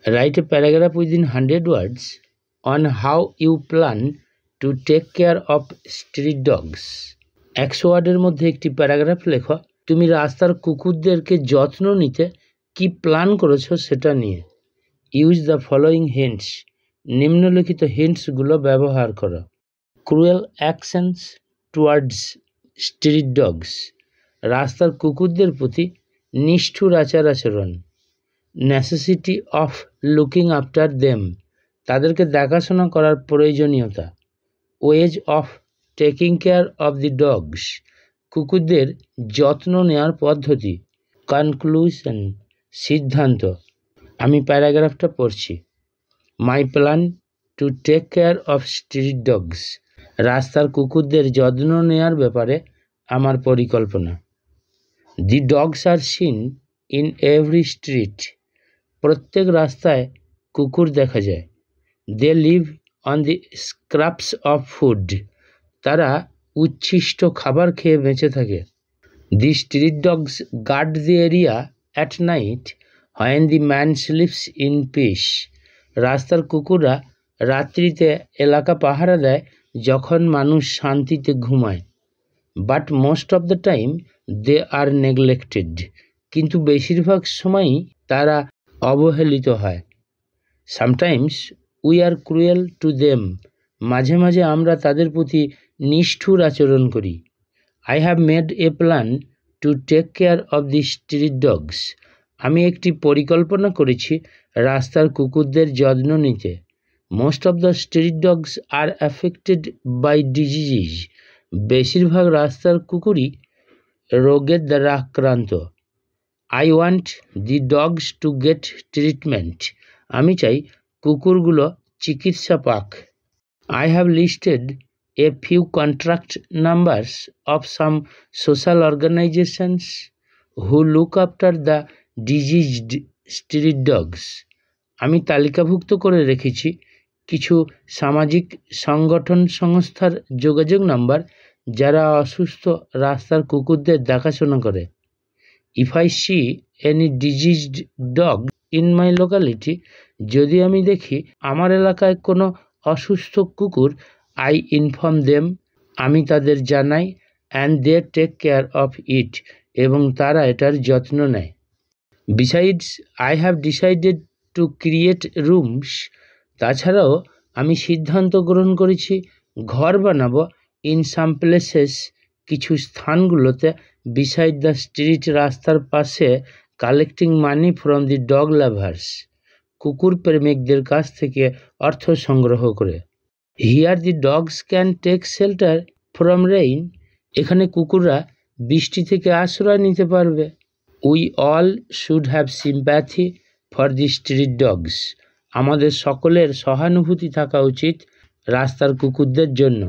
Write a paragraph within 100 words on how you plan to take care of street dogs. 100 ওয়ার্ডের মধ্যে একটি paragraph লেখো তুমি রাস্তার কুকুরদেরকে যত্ন নিতে কি প্ল্যান করেছো সেটা নিয়ে। ইউজ দ্য ফলোয়িং হিন্টস, নিম্নলিখিত হিন্টসগুলো ব্যবহার করো। Cruel actions towards street dogs, রাস্তার কুকুরদের প্রতি নিষ্ঠুর আচরণ। Necessity of looking after them, তাদেরকে দেখাশোনা করার প্রয়োজনীয়তা। Ways of taking care of the dogs, কুকুরদের যত্ন নেওয়ার পদ্ধতি। কনক্লুশন, সিদ্ধান্ত। আমি প্যারাগ্রাফটা পড়ছি। My plan to take care of street dogs, রাস্তার কুকুরদের যত্ন নেওয়ার ব্যাপারে আমার পরিকল্পনা। The dogs are seen in every street, প্রত্যেক রাস্তায় কুকুর দেখা যায়। They live on the scraps of food, তারা উচ্ছিষ্ট খাবার খেয়ে বেঁচে থাকে। The street dogs guard the area at night when the man sleeps in peace, রাস্তার কুকুররা রাত্রিতে এলাকা পাহারা দেয় যখন মানুষ শান্তিতে ঘুমায়। But most of the time they are neglected, কিন্তু বেশিরভাগ সময়ই তারা অবহেলিত হয়। Sometimes we are cruel to them, মাঝে মাঝে আমরা তাদের প্রতি নিষ্ঠুর আচরণ করি। I have made a plan to take care of the street dogs, আমি একটি পরিকল্পনা করেছি রাস্তার কুকুরদের যত্ন নিতে। Most of the street dogs are affected by disease, বেশিরভাগ রাস্তার কুকুরই রোগের দ্বারা আক্রান্ত। I want the dogs to get treatment, আমি চাই কুকুরগুলো চিকিৎসা পাক। I have listed a few contract numbers of some social organisations who look after the diseased street dogs, আমি তালিকাভুক্ত করে রেখেছি কিছু সামাজিক সংগঠন সংস্থার যোগাযোগ নাম্বার যারা অসুস্থ রাস্তার কুকুরদের দেখাশোনা করে। If I C any diseased dog in my locality, যদি আমি দেখি আমার এলাকায় কোনো অসুস্থ কুকুর, আই ইনফর্ম দেম, আমি তাদের জানাই। And they take care of it, এবং তারা এটার যত্ন নেয়। Besides I have decided to create rooms, তাছাড়াও আমি সিদ্ধান্ত গ্রহণ করেছি ঘর বানাবো ইন সাম প্লেসেস, কিছু স্থানগুলোতে, বিসাইড দ্য স্ট্রিট, রাস্তার পাশে, collecting money from the dog lovers, কুকুর প্রেমিকদের কাছ থেকে অর্থ সংগ্রহ করে। Here the dogs can take shelter from rain, এখানে কুকুররা বৃষ্টি থেকে আশ্রয় নিতে পারবে। We all should have sympathy for the street dogs, আমাদের সকলের সহানুভূতি থাকা উচিত রাস্তার কুকুরদের জন্য।